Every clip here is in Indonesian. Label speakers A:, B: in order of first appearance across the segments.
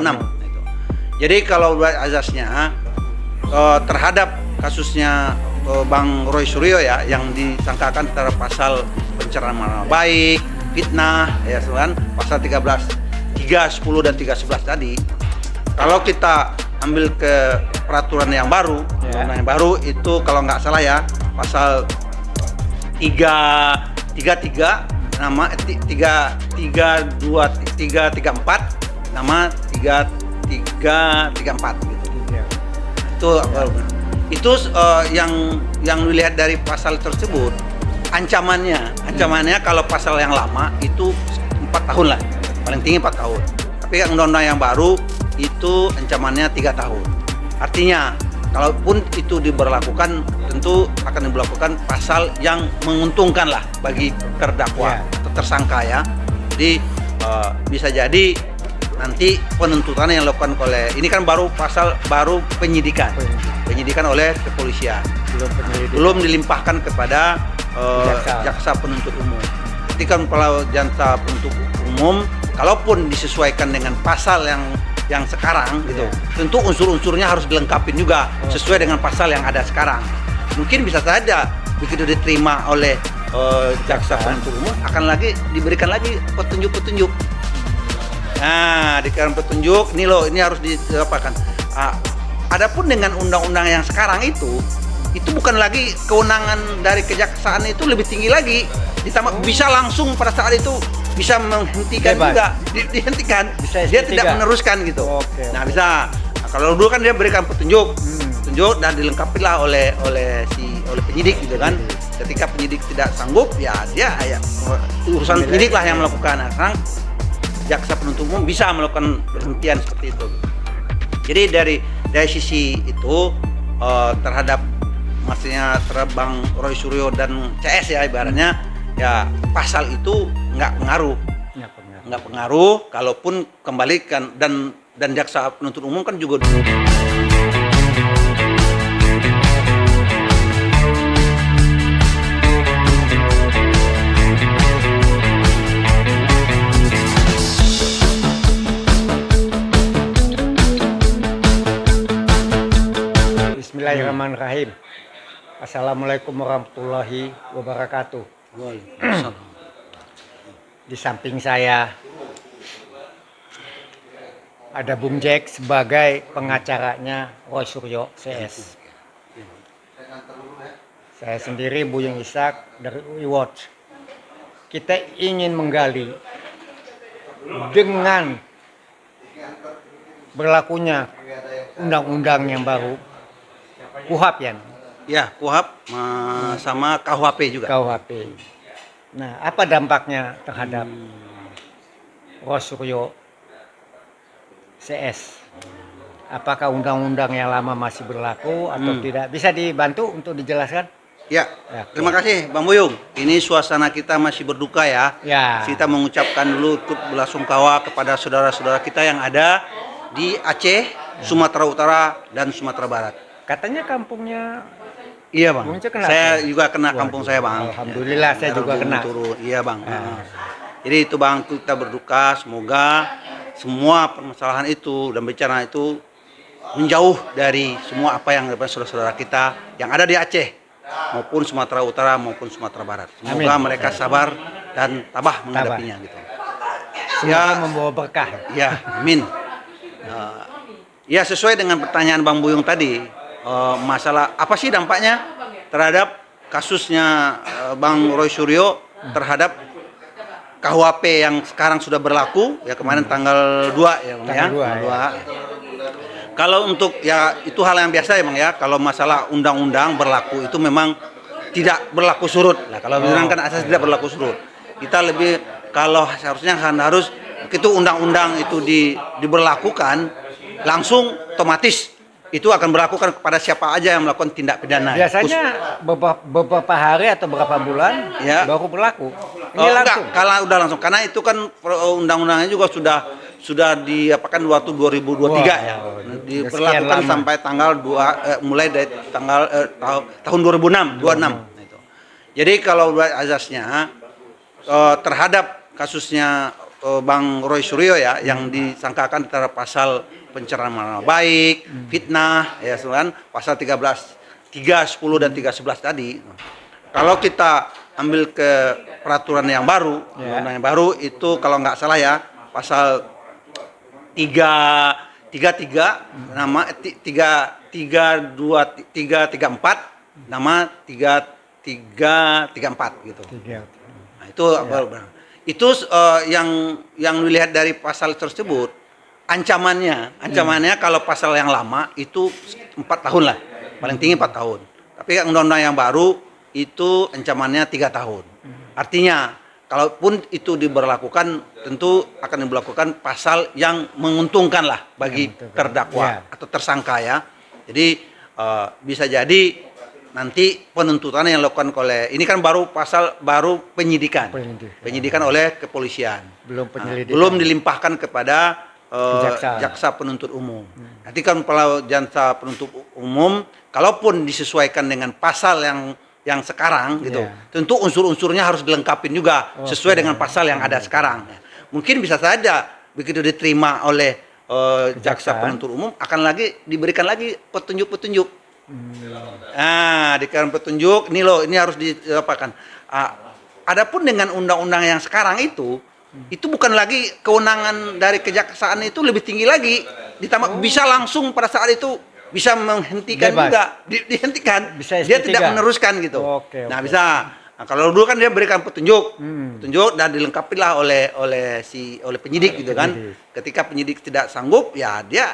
A: 6 itu. Jadi kalau azasnya terhadap kasusnya Bang Roy Suryo ya yang disangkakan terhadap pasal pencemaran nama baik, fitnah ya kan, pasal 13, 310 dan 311 tadi. Kalau kita ambil ke peraturan yang baru, undang yang baru itu kalau nggak salah ya pasal 333 nama 334 nama 3334 gitu. Itu yang dilihat dari pasal tersebut ancamannya kalau pasal yang lama itu 4 tahun lah, paling tinggi 4 tahun. Tapi yang undang-undang yang baru itu ancamannya 3 tahun. Artinya kalaupun itu diberlakukan tentu akan diberlakukan pasal yang menguntungkan lah bagi terdakwa atau tersangka ya. Jadi bisa jadi nanti penuntutan yang dilakukan oleh ini kan baru pasal baru penyidikan oleh kepolisian, belum dilimpahkan kepada jaksa penuntut umum. Ketika kalau jaksa penuntut umum kalaupun disesuaikan dengan pasal yang sekarang gitu, tentu unsur-unsurnya harus dilengkapi juga sesuai dengan pasal yang ada sekarang. Mungkin bisa saja begitu diterima oleh jaksa penuntut umum akan diberikan lagi petunjuk-petunjuk. Nah, diberikan petunjuk, ini loh, ini harus diapakan. Adapun dengan undang-undang yang sekarang itu bukan lagi kewenangan dari kejaksaan, itu lebih tinggi lagi. Ditambah bisa langsung pada saat itu bisa menghentikan juga, dihentikan. Dia tidak meneruskan gitu. Nah, bisa. Nah, kalau dulu kan dia berikan petunjuk dan dilengkapilah oleh penyidik gitu kan. Ketika penyidik tidak sanggup, ya urusan penyidik lah yang melakukan. Nah, sekarang jaksa penuntut umum bisa melakukan penghentian seperti itu. Jadi dari sisi itu terhadap maksudnya terhadap Bang Roy Suryo dan CS ya ibaratnya ya pasal itu nggak pengaruh kalaupun kembalikan dan jaksa penuntut umum kan juga
B: Bismillahirrahmanirrahim. Assalamualaikum warahmatullahi wabarakatuh. Di samping saya ada Bung Jack sebagai pengacaranya Roy Suryo CS. Saya sendiri Buyung Ishak dari UI Watch. Kita ingin menggali dengan berlakunya undang-undang yang baru KUHP ya.
A: Ya, KUHP sama KUHP juga.
B: KUHP. Nah, apa dampaknya terhadap Roy Suryo CS? Apakah undang-undang yang lama masih berlaku atau tidak? Bisa dibantu untuk dijelaskan?
A: Ya, terima kasih Bang Buyung. Ini suasana kita masih berduka ya. Kita mengucapkan dulu ikut belasungkawa kepada saudara-saudara kita yang ada di Aceh, Sumatera Utara, dan Sumatera Barat.
B: Katanya kampungnya.
A: Iya Bang, saya juga kena kampung saya Bang.
B: Alhamdulillah saya juga kena.
A: Iya Bang. Jadi itu Bang, kita berduka, semoga semua permasalahan itu dan bencana itu menjauh dari semua apa yang ada saudara-saudara kita yang ada di Aceh maupun Sumatera Utara maupun Sumatera Barat. Semoga mereka sabar dan tabah menghadapinya gitu.
B: Semoga membawa berkah.
A: Ya, amin. Ya sesuai dengan pertanyaan Bang Buyung tadi, masalah apa sih dampaknya terhadap kasusnya Bang Roy Suryo terhadap KUHP yang sekarang sudah berlaku ya kemarin tanggal 2 ya Bang ya. Kalau untuk ya itu hal yang biasa ya Bang ya, kalau masalah undang-undang berlaku itu memang tidak berlaku surut. Nah, kalau bilang kan asas tidak berlaku surut. Kita lebih kalau seharusnya harus begitu undang-undang itu diberlakukan langsung otomatis itu akan berlakukan kepada siapa aja yang melakukan tindak pidana.
B: Biasanya beberapa hari atau beberapa bulan baru berlaku. Ini langsung.
A: Kalau udah langsung karena itu kan undang-undangnya juga sudah diapakan waktu 2023 ya. Diberlakukan sampai tanggal 2 mulai dari tanggal tahun 2026 itu. Jadi kalau azasnya terhadap kasusnya Bang Roy Suryo ya, yang disangkakan antara pasal pencemaran nama baik, fitnah, ya kan, pasal 13, 310 dan 311 tadi. Kalau kita ambil ke peraturan yang baru, undang-undang yang baru itu kalau nggak salah ya, pasal 334 nama 3334 gitu. Nah, itu itu yang dilihat dari pasal tersebut ancamannya kalau pasal yang lama itu 4 tahun lah, paling tinggi 4 tahun. Tapi undang-undang yang baru itu ancamannya 3 tahun. Artinya kalaupun itu diberlakukan, tentu akan diberlakukan pasal yang menguntungkan lah bagi terdakwa atau tersangka ya. Jadi bisa jadi nanti penuntutan yang dilakukan oleh, ini kan baru pasal baru penyidikan oleh kepolisian, belum dilimpahkan kepada jaksa penuntut umum. Nanti kan kalau jaksa penuntut umum, kalaupun disesuaikan dengan pasal yang sekarang gitu, tentu unsur-unsurnya harus dilengkapi juga sesuai dengan pasal yang ada sekarang. Mungkin bisa saja begitu diterima oleh jaksa penuntut umum akan diberikan lagi petunjuk-petunjuk. Nah, diberikan petunjuk, ini loh, ini harus diapakan. Adapun dengan undang-undang yang sekarang itu bukan lagi kewenangan dari kejaksaan, itu lebih tinggi lagi. Ditambah bisa langsung pada saat itu bisa menghentikan juga, dihentikan. Dia tidak meneruskan gitu. Nah, bisa. Nah, kalau dulu kan dia berikan petunjuk dan dilengkapi lah oleh penyidik gitu kan. Ketika penyidik tidak sanggup, ya dia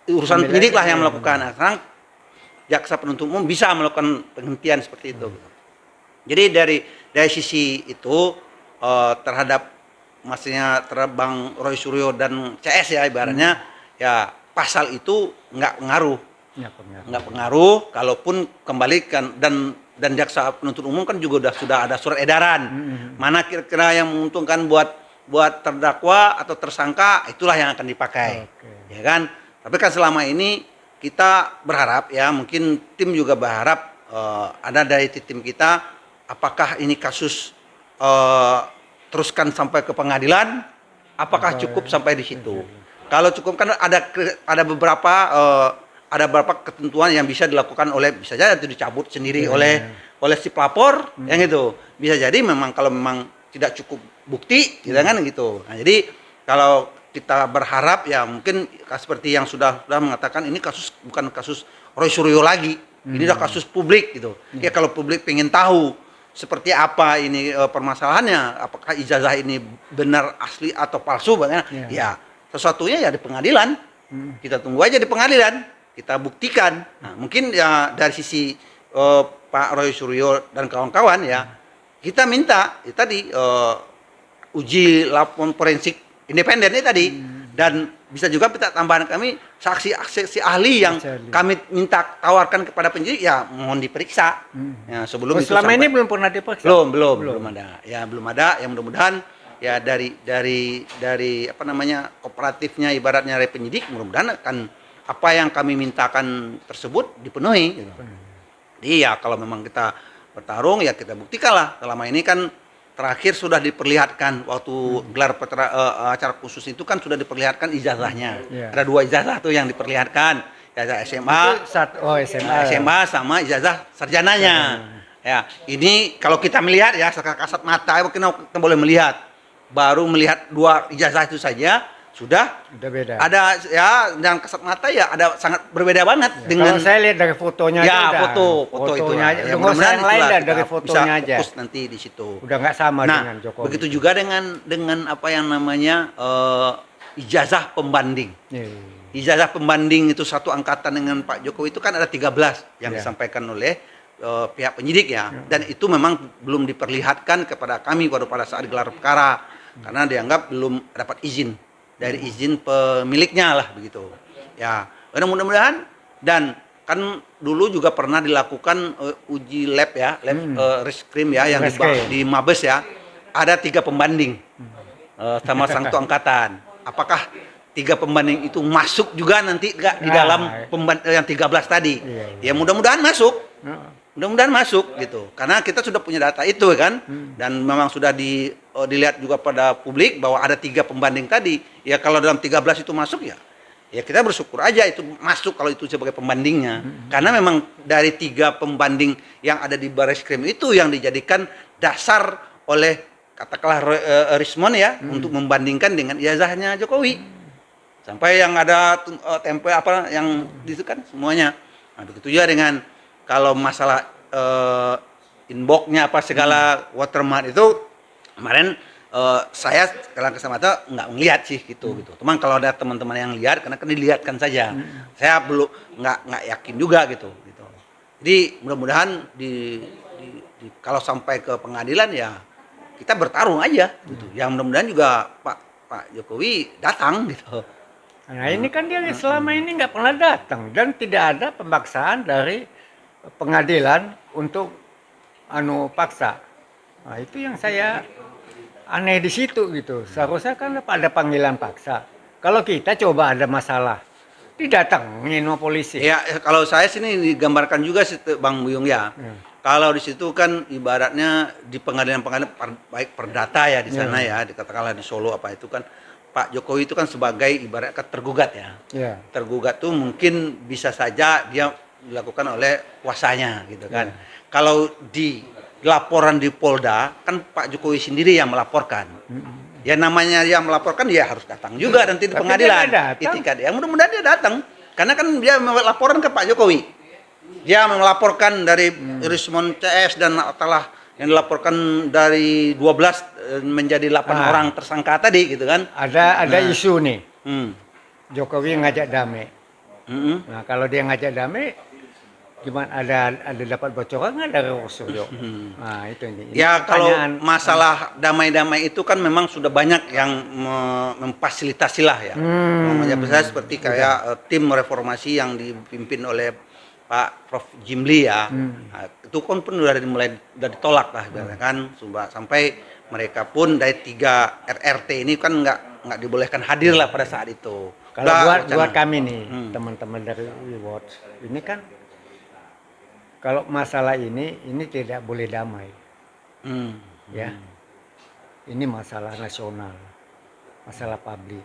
A: urusan penyidik lah yang melakukan. Nah, sekarang jaksa penuntut umum bisa melakukan penghentian seperti itu. Jadi dari sisi itu terhadap maksudnya terhadap Bang Roy Suryo dan CS ya ibaratnya ya, pasal itu nggak pengaruh kalaupun kembalikan, dan jaksa penuntut umum kan juga sudah ada surat edaran mana kira-kira yang menguntungkan buat terdakwa atau tersangka, itulah yang akan dipakai. Ya kan, tapi kan selama ini kita berharap ya, mungkin tim juga berharap ada dari tim kita, apakah ini kasus teruskan sampai ke pengadilan, apakah cukup sampai di situ. Kalau cukup kan ada beberapa ketentuan yang bisa dilakukan bisa saja itu dicabut sendiri oleh si pelapor yang itu. Bisa jadi memang kalau memang tidak cukup bukti gitu kan gitu. Nah, jadi kalau kita berharap ya mungkin seperti yang sudah mengatakan, ini bukan kasus Roy Suryo lagi. Ini udah kasus publik gitu. Ya kalau publik pengen tahu seperti apa ini permasalahannya, apakah ijazah ini benar asli atau palsu, ya sesuatunya ya di pengadilan. Kita tunggu aja di pengadilan, kita buktikan. Nah, mungkin ya dari sisi Pak Roy Suryo dan kawan-kawan ya, kita minta tadi uji laporan forensik independen ini tadi, dan bisa juga kita tambahan kami saksi ahli yang kami minta tawarkan kepada penyidik, ya mohon diperiksa. Ya, sebelum itu
B: selama ini belum pernah diperiksa.
A: Belum ada. Ya belum ada. Yang mudah-mudahan ya dari apa namanya kooperatifnya ibaratnya dari penyidik, mudah-mudahan akan apa yang kami mintakan tersebut dipenuhi. Gitu. Jadi ya kalau memang kita bertarung ya kita buktikan lah. Selama ini kan terakhir sudah diperlihatkan waktu gelar acara khusus itu kan sudah diperlihatkan ijazahnya. Ada 2 ijazah tuh yang diperlihatkan, ijazah SMA, SMA sama ijazah sarjananya. Ya, ini kalau kita melihat ya kasat mata, kita boleh melihat, baru melihat 2 ijazah itu saja sudah beda. Ada ya, dan kasat mata ya ada sangat berbeda banget dengan.
B: Kalau saya lihat dari fotonya
A: aja. Fotonya aja.
B: Ya, mudah-mudahan lain dari fotonya aja.
A: Fokus nanti di situ.
B: Udah nggak sama dengan Jokowi.
A: Begitu juga dengan apa yang namanya ijazah pembanding. Ijazah pembanding itu satu angkatan dengan Pak Jokowi itu kan ada 13 yang disampaikan oleh pihak penyidik ya. Dan itu memang belum diperlihatkan kepada kami pada saat gelar perkara karena dianggap belum dapat izin dari izin pemiliknya lah begitu. Ya, mudah-mudahan, dan kan dulu juga pernah dilakukan uji lab ya, reskrim ya yang di Mabes ya. Ada 3 pembanding sama satu angkatan. Apakah 3 pembanding itu masuk juga nanti enggak di dalam yang 13 tadi? Ya mudah-mudahan masuk. mudah-mudahan masuk gitu. Karena kita sudah punya data itu kan, dan memang sudah dilihat juga pada publik bahwa ada 3 pembanding tadi. Ya kalau dalam 13 itu masuk ya kita bersyukur aja itu masuk kalau itu sebagai pembandingnya. Karena memang dari 3 pembanding yang ada di Barreskrim itu yang dijadikan dasar oleh katakanlah Rismon ya untuk membandingkan dengan ijazahnya Jokowi. Sampai yang ada tempe apa yang itu kan semuanya. Nah, begitu juga dengan kalau masalah inbox-nya apa segala watermark itu kemarin saya kalau kesamata nggak melihat sih gitu. Cuman kalau ada teman-teman yang lihat karena kan dilihatkan saja. Saya belum nggak yakin juga gitu. Jadi mudah-mudahan kalau sampai ke pengadilan ya kita bertarung aja gitu. Yang mudah-mudahan juga Pak Jokowi datang gitu.
B: Nah ini kan dia selama ini nggak pernah datang dan tidak ada pemaksaan dari pengadilan untuk paksa. Nah itu yang saya aneh di situ gitu. Seharusnya kan ada panggilan paksa. Kalau kita coba ada masalah, didatangin sama polisi.
A: Ya kalau saya sini digambarkan juga sih Bang Buyung ya. Kalau di situ kan ibaratnya di pengadilan-pengadilan baik perdata ya di sana ya, dikatakanlah di Solo apa itu kan Pak Jokowi itu kan sebagai ibarat tergugat ya. Tergugat tuh mungkin bisa saja dia dilakukan oleh kuasanya gitu kan. Kalau di laporan di Polda kan Pak Jokowi sendiri yang melaporkan. Ya namanya yang melaporkan dia harus datang juga nanti di pengadilan. Yang mudah-mudahan dia datang karena kan dia melaporkan ke Pak Jokowi. Dia melaporkan dari Rismon CS dan telah yang dilaporkan dari 12 menjadi 8 orang tersangka tadi gitu kan.
B: Ada isu nih. Jokowi ngajak damai. Nah, kalau dia ngajak damai gimana ada dapat bocoran nggak dari Rosuryo? Nah, itu ini.
A: Ya kalau masalah damai-damai itu kan memang sudah banyak yang memfasilitasi lah ya. Namanya besar seperti kayak tim reformasi yang dipimpin oleh Pak Prof Jimli ya. Nah, itu kan pun udah ditolak lah kan sampai mereka pun dari 3 RRT ini kan nggak dibolehkan hadir lah pada saat itu.
B: Kalau buat kami nih teman-teman dari WeWatch ini kan kalau masalah ini tidak boleh damai. Ya. Ini masalah nasional. Masalah publik.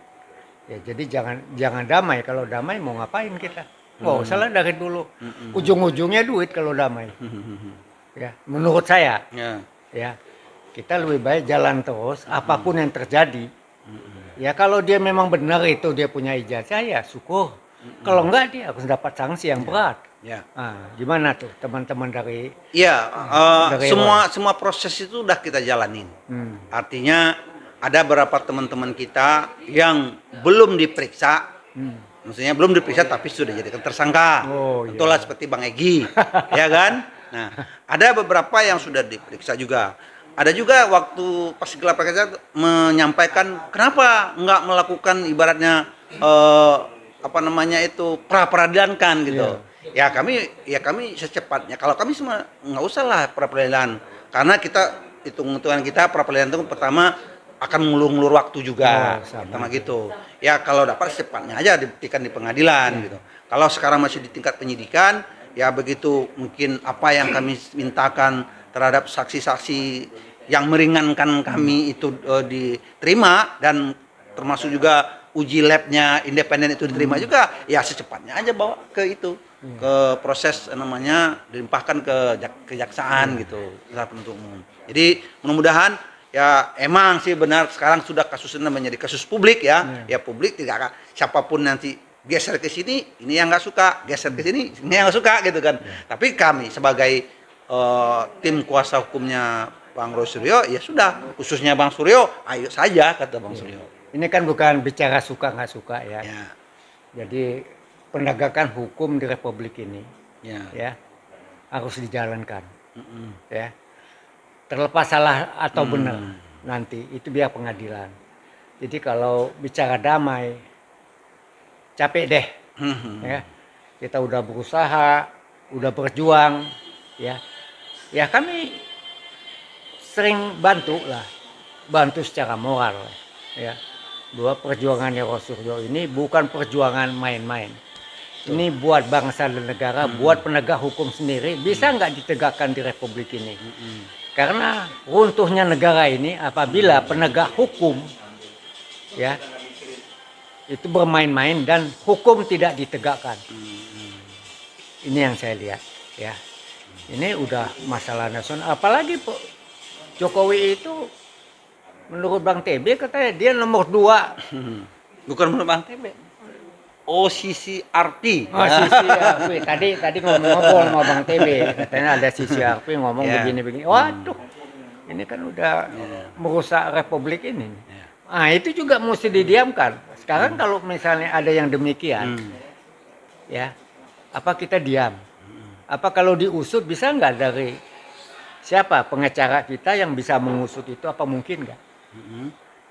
B: Ya jadi jangan damai. Kalau damai mau ngapain kita? Salah dari dulu. Ujung-ujungnya duit kalau damai. Ya, menurut saya. Ya. Kita lebih baik jalan terus apapun yang terjadi. Ya kalau dia memang benar itu dia punya ijazah ya syukur. Kalau enggak dia harus dapat sanksi yang berat. Gimana tuh teman-teman dari
A: semua proses itu udah kita jalanin. Artinya ada beberapa teman-teman kita yang belum diperiksa. Maksudnya belum diperiksa tapi sudah jadi tersangka. Tentulah seperti Bang Egy, ya kan? Nah, ada beberapa yang sudah diperiksa juga. Ada juga waktu pas gelar perkara menyampaikan kenapa nggak melakukan ibaratnya pra peradilan kan gitu. Ya kami secepatnya. Kalau kami semua nggak usah lah pra peradilan karena kita hitung-hitungan kita pra peradilan itu pertama akan mengulur waktu juga sama gitu. Ya kalau dapat secepatnya aja dibuktikan di pengadilan gitu. Kalau sekarang masih di tingkat penyidikan, ya begitu mungkin apa yang kami mintakan terhadap saksi-saksi yang meringankan kami itu diterima dan termasuk juga uji labnya independen itu diterima juga, ya secepatnya aja bawa ke itu ke proses namanya dilimpahkan ke kejaksaan gitu, penuntut umum. Jadi mudah-mudahan ya emang sih benar sekarang sudah kasusnya menjadi kasus publik ya. Ya publik tidak akan siapapun nanti geser ke sini ini yang nggak suka, geser ke sini ini yang nggak suka gitu kan. Tapi kami sebagai tim kuasa hukumnya Bang Rosuryo ya sudah, khususnya Bang Suryo, ayo saja kata Bang Suryo.
B: Ini kan bukan bicara suka nggak suka ya. Jadi penegakan hukum di Republik ini ya harus dijalankan. Ya. Terlepas salah atau benar nanti itu biar pengadilan. Jadi kalau bicara damai capek deh. Ya. Kita udah berusaha, udah berjuang ya. Ya kami sering bantu secara moral ya. Bahwa perjuangannya Rosuryo ini bukan perjuangan main-main. Ini buat bangsa dan negara, buat penegak hukum sendiri, bisa nggak ditegakkan di Republik ini? Karena runtuhnya negara ini apabila penegak hukum ya itu bermain-main dan hukum tidak ditegakkan. Ini yang saya lihat ya. Ini udah masalah nasional. Apalagi Jokowi itu menurut Bang TB katanya dia nomor 2.
A: Bukan menurut Bang TB. OCCRP.
B: Oh, CCRP. Tadi ngobrol sama Bang TB. Katanya ada CCRP ngomong begini-begini. Waduh. Ini kan udah merusak Republik ini. Nah, itu juga mesti didiamkan. Sekarang kalau misalnya ada yang demikian, ya, apa kita diam? Apa kalau diusut bisa nggak dari siapa pengacara kita yang bisa mengusut itu? Apa mungkin nggak?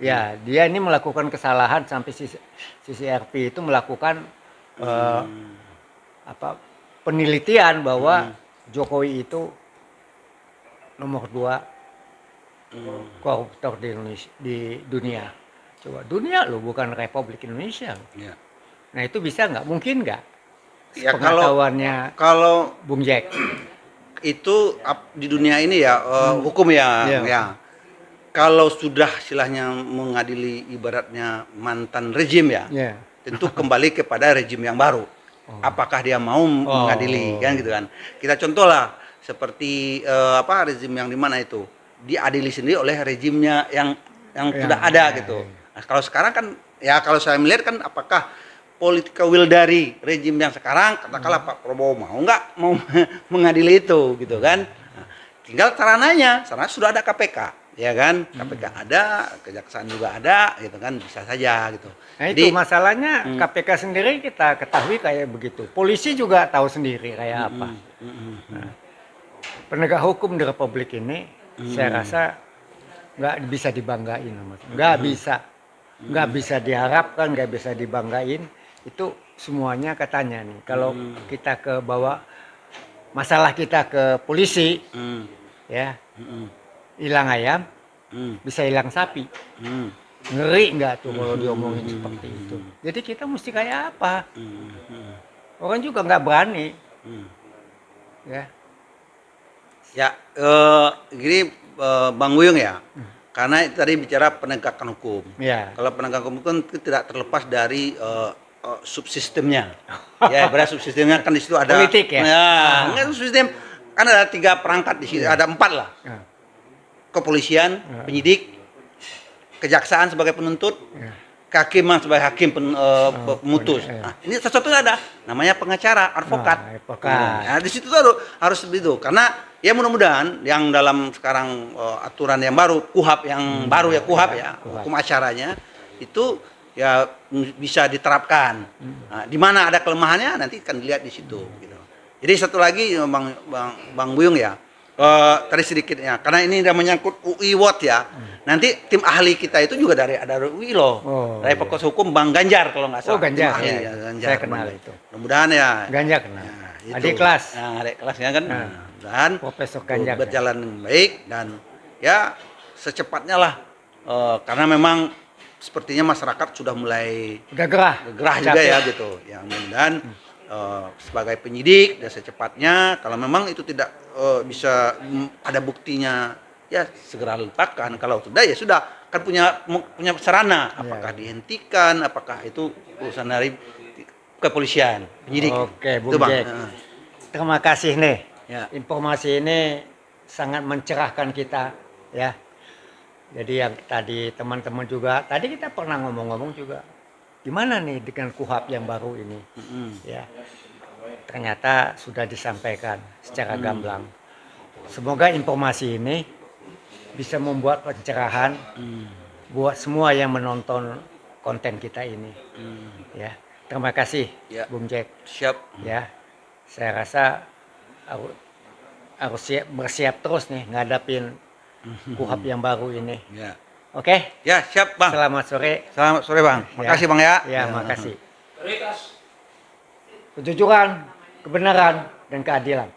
B: Ya, dia ini melakukan kesalahan sampai CCRP itu melakukan penelitian bahwa Jokowi itu nomor 2 koruptor di Indonesia, di dunia. Coba dunia loh, bukan Republik Indonesia.
A: Ya.
B: Nah itu bisa nggak? Mungkin nggak?
A: Ya,
B: Pengetahuannya
A: kalau
B: Bung Jack.
A: itu di dunia ini ya hukum ya, ya. Kalau sudah istilahnya mengadili ibaratnya mantan rejim ya, tentu kembali kepada rejim yang baru. Apakah dia mau mengadili kan gitu kan? Kita contoh lah seperti rezim yang di mana itu diadili sendiri oleh rejimnya yang sudah ada gitu. Nah, kalau sekarang kan ya kalau saya melihat kan apakah political will dari rejim yang sekarang katakanlah Pak Prabowo mau nggak mau mengadili itu gitu kan. Nah, tinggal sarana sudah ada KPK ya kan, KPK ada, kejaksaan juga ada gitu kan, bisa saja gitu.
B: Nah itu masalahnya KPK sendiri kita ketahui kayak begitu, polisi juga tahu sendiri kayak apa. Nah, penegak hukum di Republik ini saya rasa nggak bisa dibanggain, nggak bisa diharapkan, nggak bisa dibanggain. Itu semuanya katanya nih. Kalau kita ke bawa masalah kita ke polisi, ya hilang ayam, bisa hilang sapi. Ngeri nggak tuh kalau diomongin seperti itu. Jadi kita mesti kayak apa? Orang juga nggak berani, ya.
A: Ya, gini Bang Wuyung ya, karena tadi bicara penegakan hukum.
B: Ya.
A: Kalau penegakan hukum itu tidak terlepas dari subsistemnya. Ya, berarti subsistemnya kan di situ ada
B: politik ya.
A: Enggak subsistem kan ada 3 perangkat di situ, ada 4 lah. Kepolisian, penyidik, kejaksaan sebagai penuntut, kehakiman sebagai hakim pemutus. Nah, ini sesuatu ada namanya pengacara, advokat. Nah, di situ tuh harus begitu karena ya mudah-mudahan yang dalam sekarang aturan yang baru, KUHAP yang baru ya, KUHAP ya, hukum acaranya itu ya bisa diterapkan. Nah, di mana ada kelemahannya nanti akan dilihat di situ gitu. Jadi satu lagi Bang Buyung ya. Tadi sedikitnya karena ini udah menyangkut UI Watt ya. Nanti tim ahli kita itu juga ada UI loh. Dari Fakultas Hukum Bang Ganjar kalau nggak salah.
B: Ganjar.
A: Ahli,
B: Ya.
A: Ganjar.
B: Saya kenal itu.
A: Mudah-mudahan ya.
B: Ganjar kenal.
A: Itu.
B: Adik kelas.
A: Nah, adik kelasnya kan. Dan
B: Profesor Ganjar
A: berjalan dengan baik dan ya secepatnya lah karena memang sepertinya masyarakat sudah mulai
B: udah gerah
A: juga ya gitu. Ya mudah-mudahan sebagai penyidik dan secepatnya kalau memang itu tidak bisa ada buktinya ya segera letakkan, kalau sudah ya sudah kan punya sarana apakah dihentikan, apakah itu urusan dari kepolisian penyidik.
B: Oke, Bung Jack. Terima kasih nih.
A: Ya.
B: Informasi ini sangat mencerahkan kita ya. Jadi yang tadi teman-teman juga tadi kita pernah ngomong-ngomong juga gimana nih dengan KUHAP yang baru ini ya, ternyata sudah disampaikan secara gamblang. Semoga informasi ini bisa membuat pencerahan buat semua yang menonton konten kita ini ya. Terima kasih Bung Jack.
A: Siap
B: ya. Saya rasa harus bersiap terus nih ngadapin KUHAP yang baru ini ya. Oke?
A: Ya, siap Bang.
B: Selamat sore.
A: Selamat sore Bang. Makasih Bang ya.
B: Ya, makasih. Kejujuran, kebenaran, dan keadilan.